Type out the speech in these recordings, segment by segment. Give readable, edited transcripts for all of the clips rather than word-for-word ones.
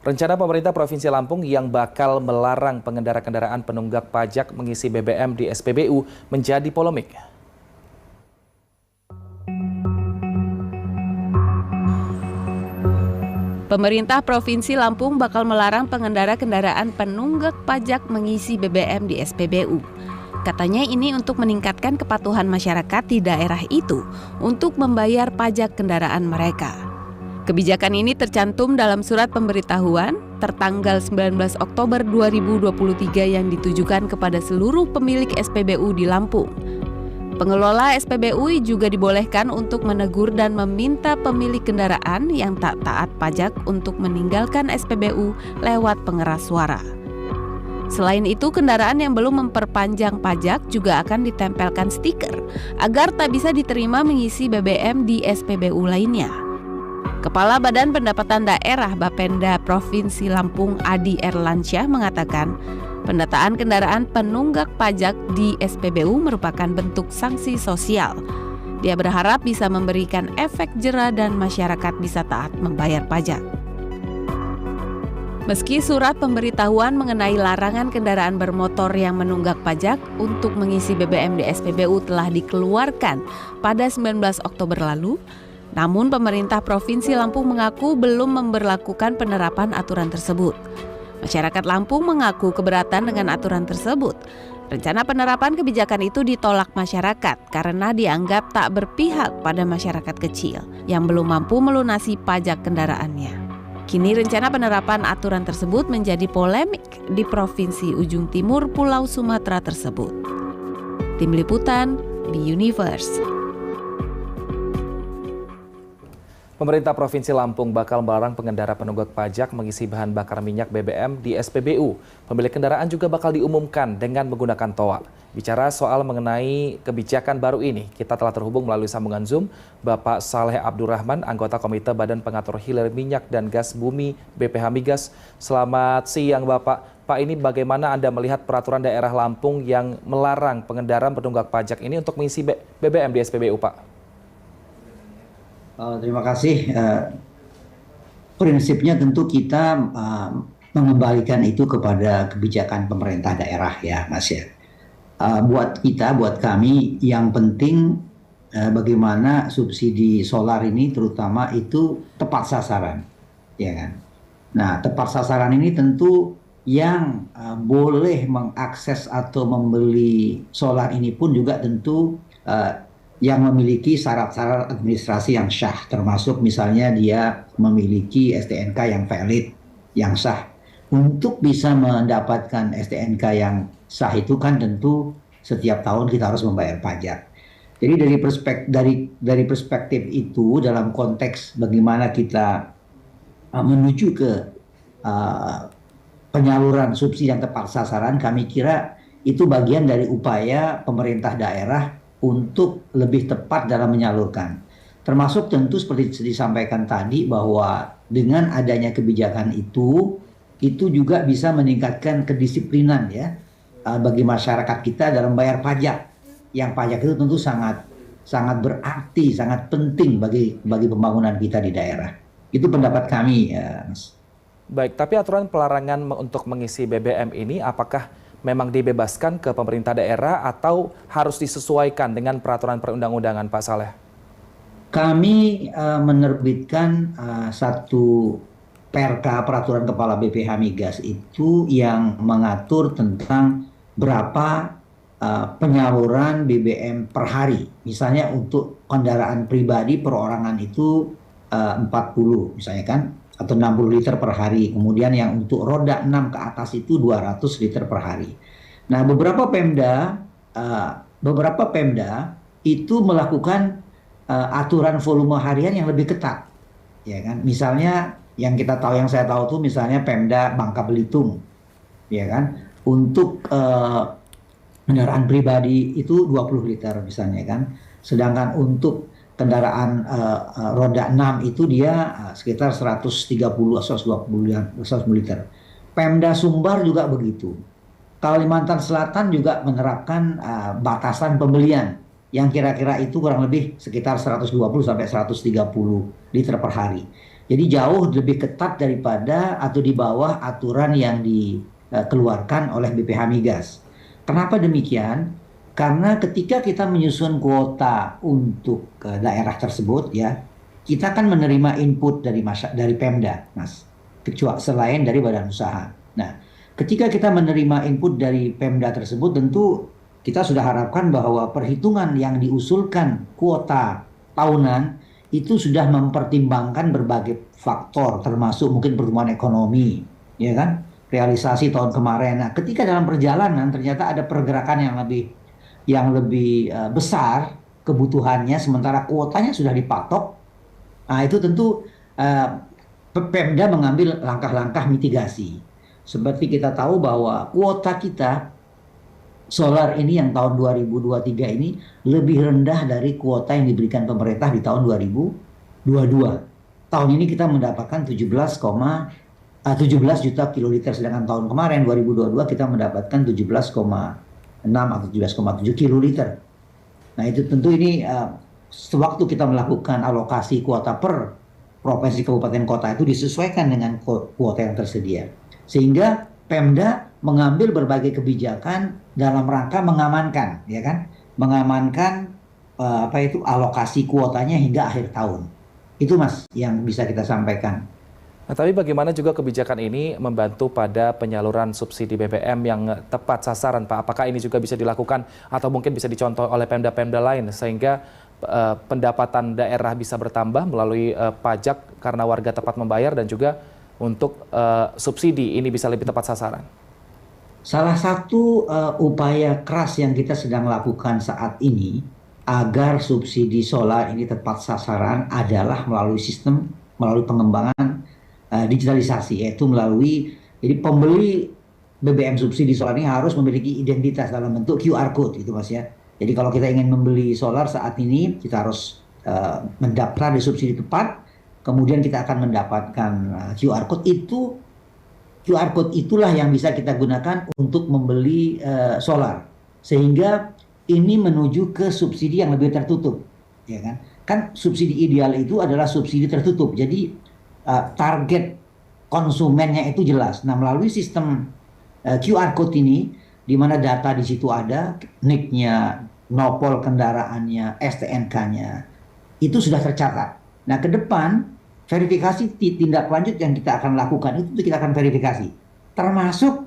Rencana pemerintah Provinsi Lampung yang bakal melarang pengendara kendaraan penunggak pajak mengisi BBM di SPBU menjadi polemik. Pemerintah Provinsi Lampung bakal melarang pengendara kendaraan penunggak pajak mengisi BBM di SPBU. Katanya ini untuk meningkatkan kepatuhan masyarakat di daerah itu untuk membayar pajak kendaraan mereka. Kebijakan ini tercantum dalam surat pemberitahuan tertanggal 19 Oktober 2023 yang ditujukan kepada seluruh pemilik SPBU di Lampung. Pengelola SPBU juga dibolehkan untuk menegur dan meminta pemilik kendaraan yang tak taat pajak untuk meninggalkan SPBU lewat pengeras suara. Selain itu, kendaraan yang belum memperpanjang pajak juga akan ditempelkan stiker agar tak bisa diterima mengisi BBM di SPBU lainnya. Kepala Badan Pendapatan Daerah Bapenda Provinsi Lampung Adi Erlansyah mengatakan, pendataan kendaraan penunggak pajak di SPBU merupakan bentuk sanksi sosial. Dia berharap bisa memberikan efek jera dan masyarakat bisa taat membayar pajak. Meski surat pemberitahuan mengenai larangan kendaraan bermotor yang menunggak pajak untuk mengisi BBM di SPBU telah dikeluarkan pada 19 Oktober lalu, namun pemerintah Provinsi Lampung mengaku belum memberlakukan penerapan aturan tersebut. Masyarakat Lampung mengaku keberatan dengan aturan tersebut. Rencana penerapan kebijakan itu ditolak masyarakat karena dianggap tak berpihak pada masyarakat kecil yang belum mampu melunasi pajak kendaraannya. Kini rencana penerapan aturan tersebut menjadi polemik di Provinsi Ujung Timur Pulau Sumatera tersebut. Tim Liputan, B-Universe. Pemerintah Provinsi Lampung bakal melarang pengendara penunggak pajak mengisi bahan bakar minyak BBM di SPBU. Pemilik kendaraan juga bakal diumumkan dengan menggunakan toa. Bicara soal mengenai kebijakan baru ini, kita telah terhubung melalui sambungan Zoom Bapak Saleh Abdurrahman, anggota Komite Badan Pengatur Hilir Minyak dan Gas Bumi BPH Migas. Selamat siang Bapak. Pak, ini bagaimana Anda melihat peraturan daerah Lampung yang melarang pengendara penunggak pajak ini untuk mengisi BBM di SPBU, Pak? Terima kasih. Prinsipnya tentu kita mengembalikan itu kepada kebijakan pemerintah daerah ya, Mas ya. Buat kami, yang penting bagaimana subsidi solar ini terutama itu tepat sasaran, ya kan. Nah, tepat sasaran ini tentu yang boleh mengakses atau membeli solar ini pun juga tentu yang memiliki syarat-syarat administrasi yang syah, termasuk misalnya dia memiliki STNK yang valid, yang sah. Untuk bisa mendapatkan STNK yang sah itu kan tentu setiap tahun kita harus membayar pajak. Jadi dari perspektif itu, dalam konteks bagaimana kita menuju ke penyaluran subsidi yang tepat sasaran, kami kira itu bagian dari upaya pemerintah daerah untuk lebih tepat dalam menyalurkan. Termasuk tentu seperti disampaikan tadi bahwa dengan adanya kebijakan itu juga bisa meningkatkan kedisiplinan ya bagi masyarakat kita dalam bayar pajak. Yang pajak itu tentu sangat berarti, sangat penting bagi pembangunan kita di daerah. Itu pendapat kami ya, Mas. Baik, tapi aturan pelarangan untuk mengisi BBM ini apakah memang dibebaskan ke pemerintah daerah atau harus disesuaikan dengan peraturan perundang-undangan, Pak Saleh? Kami menerbitkan satu PRK, Peraturan Kepala BPH Migas itu yang mengatur tentang berapa penyaluran BBM per hari. Misalnya untuk kendaraan pribadi perorangan itu 40 misalnya kan, atau 60 liter per hari. Kemudian yang untuk roda 6 ke atas itu 200 liter per hari. Nah, beberapa Pemda itu melakukan aturan volume harian yang lebih ketat. Ya kan? Misalnya yang saya tahu tuh misalnya Pemda Bangka Belitung. Ya kan? Untuk kendaraan pribadi itu 20 liter misalnya kan. Sedangkan untuk kendaraan roda 6 itu dia sekitar 130 atau 120 liter. Pemda Sumbar juga begitu. Kalimantan Selatan juga menerapkan batasan pembelian yang kira-kira itu kurang lebih sekitar 120 sampai 130 liter per hari. Jadi jauh lebih ketat daripada atau di bawah aturan yang dikeluarkan oleh BPH Migas. Kenapa demikian? Karena ketika kita menyusun kuota untuk daerah tersebut ya, kita kan menerima input dari Pemda, Mas. Kecuali selain dari badan usaha. Nah, ketika kita menerima input dari Pemda tersebut, tentu kita sudah harapkan bahwa perhitungan yang diusulkan kuota tahunan itu sudah mempertimbangkan berbagai faktor, termasuk mungkin pertumbuhan ekonomi, ya kan? Realisasi tahun kemarin. Nah, ketika dalam perjalanan ternyata ada pergerakan yang lebih besar kebutuhannya, sementara kuotanya sudah dipatok. Nah, itu tentu Pemda mengambil langkah-langkah mitigasi. Seperti kita tahu bahwa kuota kita solar ini yang tahun 2023 ini lebih rendah dari kuota yang diberikan pemerintah di tahun 2022. Tahun ini kita mendapatkan 17 juta kiloliter, sedangkan tahun kemarin 2022 kita mendapatkan 17,6 atau 17,7 kiloliter. Nah, itu tentu ini sewaktu kita melakukan alokasi kuota per provinsi, kabupaten, kota itu disesuaikan dengan kuota yang tersedia. Sehingga Pemda mengambil berbagai kebijakan dalam rangka mengamankan, ya kan? Mengamankan alokasi kuotanya hingga akhir tahun. Itu Mas yang bisa kita sampaikan. Nah, tapi bagaimana juga kebijakan ini membantu pada penyaluran subsidi BBM yang tepat sasaran, Pak? Apakah ini juga bisa dilakukan atau mungkin bisa dicontoh oleh Pemda-Pemda lain sehingga pendapatan daerah bisa bertambah melalui pajak karena warga tepat membayar dan juga untuk subsidi ini bisa lebih tepat sasaran? Salah satu upaya keras yang kita sedang lakukan saat ini agar subsidi solar ini tepat sasaran adalah melalui pengembangan digitalisasi, yaitu jadi pembeli BBM subsidi solar ini harus memiliki identitas dalam bentuk QR code gitu Mas ya. Jadi kalau kita ingin membeli solar saat ini, kita harus mendaftar di subsidi tepat, kemudian kita akan mendapatkan QR code itu. QR code itulah yang bisa kita gunakan untuk membeli solar, sehingga ini menuju ke subsidi yang lebih tertutup, ya kan? Kan subsidi ideal itu adalah subsidi tertutup, jadi target konsumennya itu jelas. Nah, melalui sistem QR code ini, di mana data di situ ada, NIK-nya, nopol kendaraannya, STNK-nya, itu sudah tercatat. Nah, ke depan verifikasi tindak lanjut yang kita akan lakukan itu kita akan verifikasi, termasuk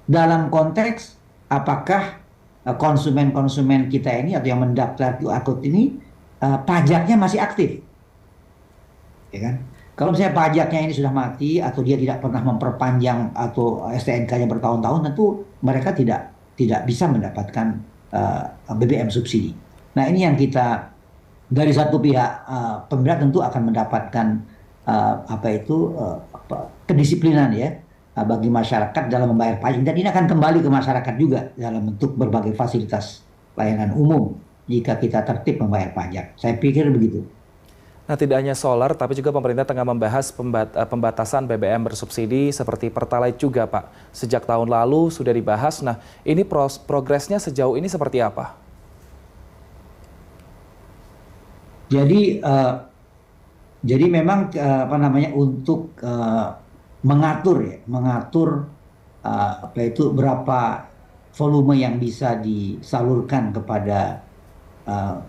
dalam konteks apakah konsumen-konsumen kita ini atau yang mendaftar QR code ini pajaknya masih aktif, ya kan? Kalau misalnya pajaknya ini sudah mati atau dia tidak pernah memperpanjang atau STNK-nya bertahun-tahun, tentu mereka tidak bisa mendapatkan BBM subsidi. Nah, ini yang kita dari satu pihak pemerintah tentu akan mendapatkan kedisiplinan ya bagi masyarakat dalam membayar pajak, dan ini akan kembali ke masyarakat juga dalam bentuk berbagai fasilitas layanan umum jika kita tertib membayar pajak. Saya pikir begitu. Nah, tidak hanya solar, tapi juga pemerintah tengah membahas pembatasan BBM bersubsidi seperti Pertalite juga, Pak. Sejak tahun lalu sudah dibahas. Nah, ini progresnya sejauh ini seperti apa? Jadi memang untuk mengatur berapa volume yang bisa disalurkan kepada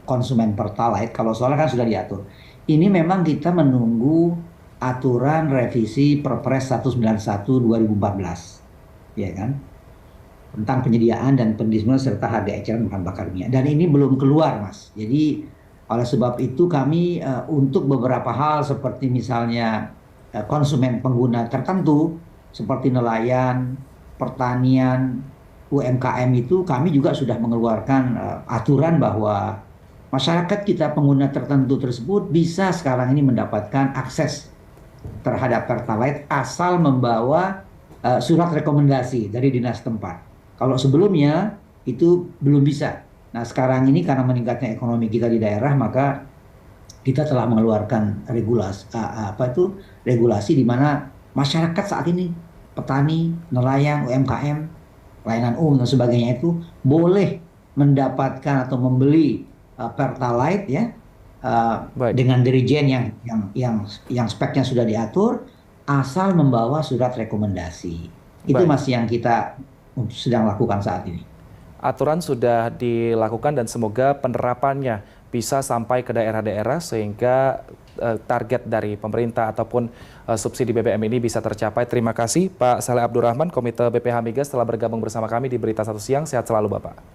konsumen Pertalite. Kalau solar kan sudah diatur. Ini memang kita menunggu aturan revisi Perpres 191/2014, ya kan, tentang penyediaan dan pendistribusian serta harga eceran bahan bakar minyak. Dan ini belum keluar, Mas. Jadi oleh sebab itu kami untuk beberapa hal seperti misalnya konsumen pengguna tertentu seperti nelayan, pertanian, UMKM itu kami juga sudah mengeluarkan aturan bahwa masyarakat kita pengguna tertentu tersebut bisa sekarang ini mendapatkan akses terhadap Pertalite asal membawa surat rekomendasi dari dinas tempat. Kalau sebelumnya itu belum bisa. Nah, sekarang ini karena meningkatnya ekonomi kita di daerah, maka kita telah mengeluarkan regulasi di mana masyarakat saat ini, petani, nelayan, UMKM, layanan umum dan sebagainya itu boleh mendapatkan atau membeli Pertalite ya dengan dirijen yang speknya sudah diatur, asal membawa surat rekomendasi. Itu Baik. Mas yang kita sedang lakukan saat ini. Aturan sudah dilakukan dan semoga penerapannya bisa sampai ke daerah-daerah sehingga target dari pemerintah ataupun subsidi BBM ini bisa tercapai. Terima kasih Pak Saleh Abdurrahman, Komite BPH Migas telah bergabung bersama kami di Berita Satu Siang. Sehat selalu Bapak.